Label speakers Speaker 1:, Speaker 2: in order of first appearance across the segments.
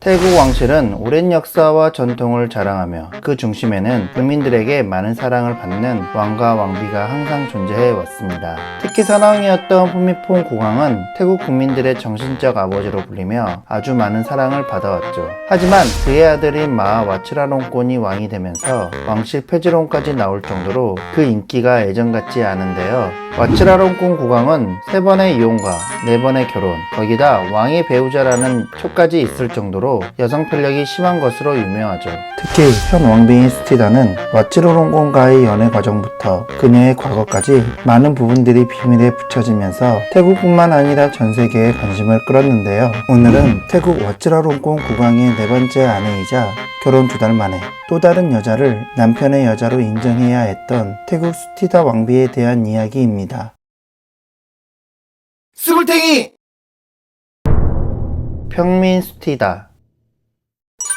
Speaker 1: 태국 왕실은 오랜 역사와 전통을 자랑하며 그 중심에는 국민들에게 많은 사랑을 받는 왕과 왕비가 항상 존재해 왔습니다. 특히 사나왕이었던 푸미폰 국왕은 태국 국민들의 정신적 아버지로 불리며 아주 많은 사랑을 받아왔죠. 하지만 그의 아들인 마하 와치라롱콘이 왕이 되면서 왕실 폐지론까지 나올 정도로 그 인기가 예전 같지 않은데요. 와치라롱콘 국왕은 3번의 이혼과 4번의 결혼, 거기다 왕의 배우자라는 촉까지 있을 정도로 여성 편력이 심한 것으로 유명하죠. 특히 현 왕비인 스티다는 와치라롱콘과의 연애 과정부터 그녀의 과거까지 많은 부분들이 비밀에 붙여지면서 태국뿐만 아니라 전 세계에 관심을 끌었는데요. 오늘은 태국 와치라롱콘 국왕의 4번째 아내이자 결혼 2달 만에 또 다른 여자를 남편의 여자로 인정해야 했던 태국 스티다 왕비에 대한 이야기입니다.
Speaker 2: 스물탱이!
Speaker 1: 평민 스티다.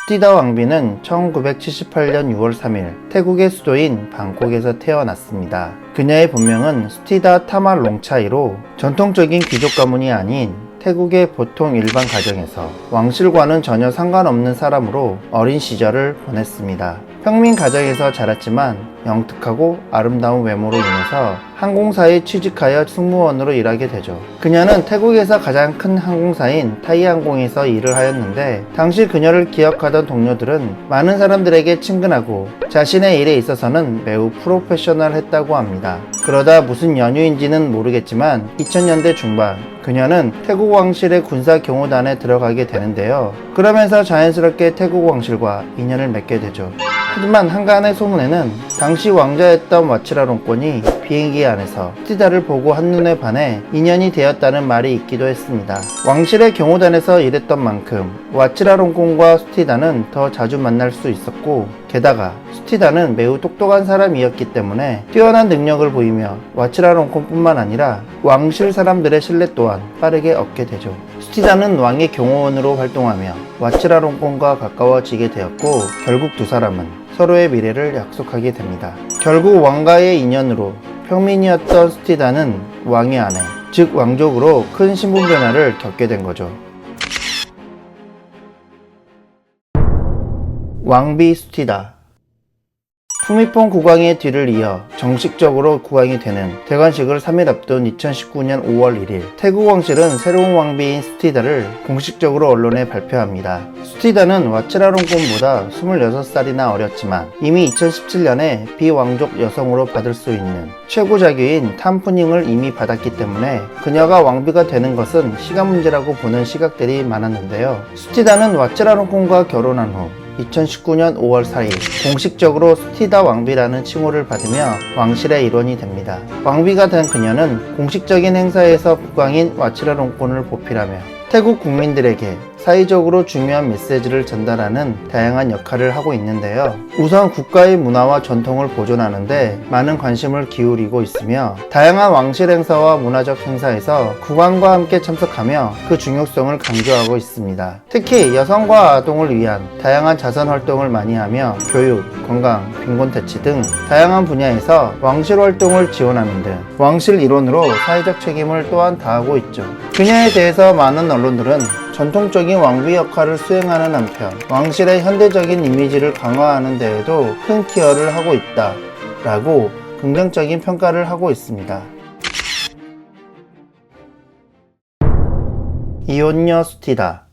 Speaker 1: 스티다 왕비는 1978년 6월 3일 태국의 수도인 방콕에서 태어났습니다. 그녀의 본명은 스티다 타말롱차이로 전통적인 귀족 가문이 아닌 태국의 보통 일반 가정에서 왕실과는 전혀 상관없는 사람으로 어린 시절을 보냈습니다. 평민 가정에서 자랐지만 영특하고 아름다운 외모로 인해서 항공사에 취직하여 승무원으로 일하게 되죠. 그녀는 태국에서 가장 큰 항공사인 타이항공에서 일을 하였는데 당시 그녀를 기억하던 동료들은 많은 사람들에게 친근하고 자신의 일에 있어서는 매우 프로페셔널했다고 합니다. 그러다 무슨 연유인지는 모르겠지만 2000년대 중반 그녀는 태국 왕실의 군사 경호단에 들어가게 되는데요. 그러면서 자연스럽게 태국 왕실과 인연을 맺게 되죠. 하지만 한간의 소문에는 당시 왕자였던 와치라롱콘이 비행기 안에서 스티다를 보고 한눈에 반해 인연이 되었다는 말이 있기도 했습니다. 왕실의 경호단에서 일했던 만큼 와치라롱콘과 스티다는 더 자주 만날 수 있었고 게다가 스티다는 매우 똑똑한 사람이었기 때문에 뛰어난 능력을 보이며 와치라롱콘 뿐만 아니라 왕실 사람들의 신뢰 또한 빠르게 얻게 되죠. 스티다는 왕의 경호원으로 활동하며 와치라롱콘과 가까워지게 되었고 결국 두 사람은 서로의 미래를 약속하게 됩니다. 결국 왕과의 인연으로 평민이었던 스티다는 왕의 아내, 즉 왕족으로 큰 신분 변화를 겪게 된 거죠. 왕비 스티다. 푸미폰 국왕의 뒤를 이어 정식적으로 국왕이 되는 대관식을 3일 앞둔 2019년 5월 1일 태국 왕실은 새로운 왕비인 스티다를 공식적으로 언론에 발표합니다. 스티다는 와치라롱콘보다 26살이나 어렸지만 이미 2017년에 비왕족 여성으로 받을 수 있는 최고 자규인 탐푸닝을 이미 받았기 때문에 그녀가 왕비가 되는 것은 시간 문제라고 보는 시각들이 많았는데요. 스티다는 와치라롱콘과 결혼한 후 2019년 5월 4일 공식적으로 스티다 왕비라는 칭호를 받으며 왕실의 일원이 됩니다. 왕비가 된 그녀는 공식적인 행사에서 국왕인 와치라롱콘을 보필하며 태국 국민들에게 사회적으로 중요한 메시지를 전달하는 다양한 역할을 하고 있는데요. 우선 국가의 문화와 전통을 보존하는데 많은 관심을 기울이고 있으며 다양한 왕실 행사와 문화적 행사에서 국왕과 함께 참석하며 그 중요성을 강조하고 있습니다. 특히 여성과 아동을 위한 다양한 자선 활동을 많이 하며 교육, 건강, 빈곤 퇴치 등 다양한 분야에서 왕실 활동을 지원하는 등 왕실 일원으로 사회적 책임을 또한 다하고 있죠. 그녀에 대해서 많은 언론들은 전통적인 왕비 역할을 수행하는 한편 왕실의 현대적인 이미지를 강화하는 데에도 큰 기여를 하고 있다 라고 긍정적인 평가를 하고 있습니다. 이혼녀 스티다.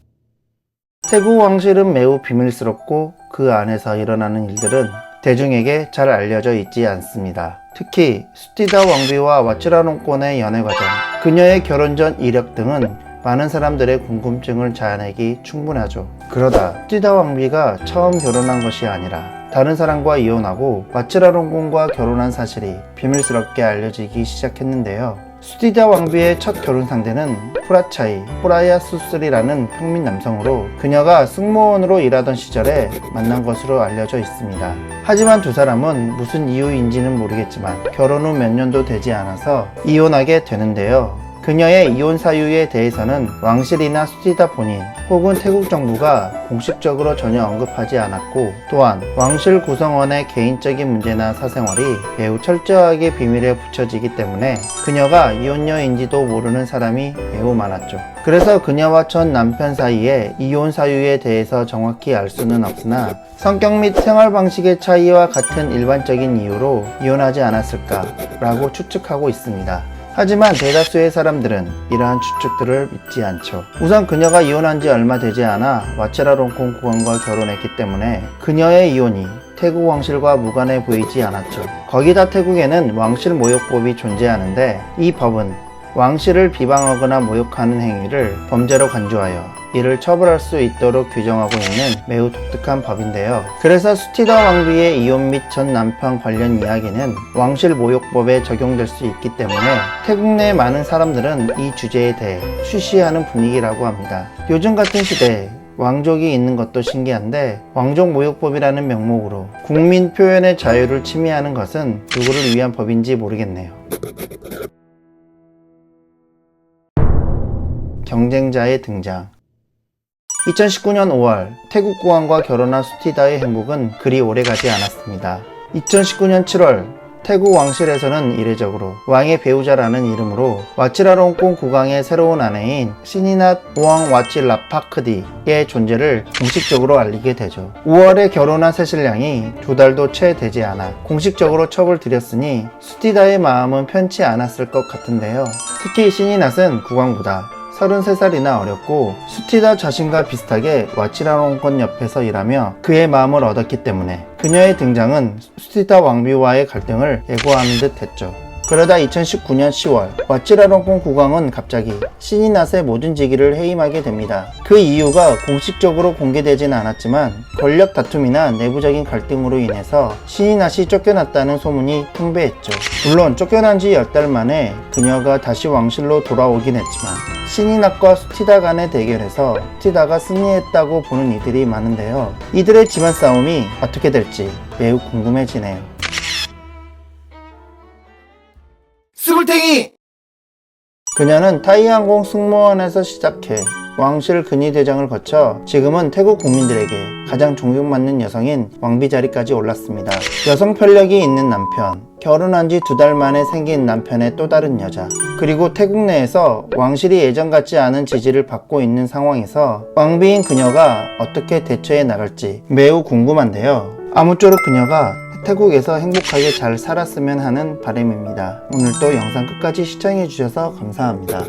Speaker 1: 태국 왕실은 매우 비밀스럽고 그 안에서 일어나는 일들은 대중에게 잘 알려져 있지 않습니다. 특히 스티다 왕비와 와치라롱콘의 연애 과정, 그녀의 결혼 전 이력 등은 많은 사람들의 궁금증을 자아내기 충분하죠. 그러다 스티다 왕비가 처음 결혼한 것이 아니라 다른 사람과 이혼하고 와치라롱콘과 결혼한 사실이 비밀스럽게 알려지기 시작했는데요. 스티다 왕비의 첫 결혼 상대는 프라차이 호라야수스리라는 평민 남성으로 그녀가 승무원으로 일하던 시절에 만난 것으로 알려져 있습니다. 하지만 두 사람은 무슨 이유인지는 모르겠지만 결혼 후 몇 년도 되지 않아서 이혼하게 되는데요. 그녀의 이혼 사유에 대해서는 왕실이나 수티다 본인 혹은 태국 정부가 공식적으로 전혀 언급하지 않았고, 또한 왕실 구성원의 개인적인 문제나 사생활이 매우 철저하게 비밀에 붙여지기 때문에 그녀가 이혼녀인지도 모르는 사람이 매우 많았죠. 그래서 그녀와 전 남편 사이에 이혼 사유에 대해서 정확히 알 수는 없으나 성격 및 생활 방식의 차이와 같은 일반적인 이유로 이혼하지 않았을까라고 추측하고 있습니다. 하지만 대다수의 사람들은 이러한 추측들을 믿지 않죠. 우선 그녀가 이혼한 지 얼마 되지 않아 와치라롱콩 국왕과 결혼했기 때문에 그녀의 이혼이 태국 왕실과 무관해 보이지 않았죠. 거기다 태국에는 왕실 모욕법이 존재하는데, 이 법은 왕실을 비방하거나 모욕하는 행위를 범죄로 간주하여 이를 처벌할 수 있도록 규정하고 있는 매우 독특한 법인데요. 그래서 수티다 왕비의 이혼 및 전 남편 관련 이야기는 왕실 모욕법에 적용될 수 있기 때문에 태국 내 많은 사람들은 이 주제에 대해 쉬쉬하는 분위기라고 합니다. 요즘 같은 시대에 왕족이 있는 것도 신기한데, 왕족 모욕법이라는 명목으로 국민 표현의 자유를 침해하는 것은 누구를 위한 법인지 모르겠네요. 경쟁자의 등장. 2019년 5월 태국 국왕과 결혼한 수티다의 행복은 그리 오래가지 않았습니다. 2019년 7월 태국 왕실에서는 이례적으로 왕의 배우자라는 이름으로 와치라롱콩 국왕의 새로운 아내인 시니낫 보왕 와치라파크디의 존재를 공식적으로 알리게 되죠. 5월에 결혼한 새신랑이 2달도 채 되지 않아 공식적으로 첩을 들였으니 수티다의 마음은 편치 않았을 것 같은데요. 특히 시니낫은 국왕보다 33살이나 어렸고 수티다 자신과 비슷하게 와치라롱콘 옆에서 일하며 그의 마음을 얻었기 때문에 그녀의 등장은 수티다 왕비와의 갈등을 예고하는 듯 했죠. 그러다 2019년 10월 와치라롱콩 국왕은 갑자기 시니낫의 모든 직위를 해임하게 됩니다. 그 이유가 공식적으로 공개되진 않았지만 권력 다툼이나 내부적인 갈등으로 인해서 시니낫이 쫓겨났다는 소문이 풍배했죠. 물론 쫓겨난 지 10달 만에 그녀가 다시 왕실로 돌아오긴 했지만 시니낫과 수티다 간의 대결에서 수티다가 승리했다고 보는 이들이 많은데요. 이들의 집안 싸움이 어떻게 될지 매우 궁금해지네요. 스물탱이! 그녀는 타이항공 승무원에서 시작해 왕실 근위대장을 거쳐 지금은 태국 국민들에게 가장 존경받는 여성인 왕비 자리까지 올랐습니다. 여성 편력이 있는 남편, 결혼한 지 2달 만에 생긴 남편의 또 다른 여자, 그리고 태국 내에서 왕실이 예전 같지 않은 지지를 받고 있는 상황에서 왕비인 그녀가 어떻게 대처해 나갈지 매우 궁금한데요. 아무쪼록 그녀가 태국에서 행복하게 잘 살았으면 하는 바람입니다. 오늘도 영상 끝까지 시청해주셔서 감사합니다.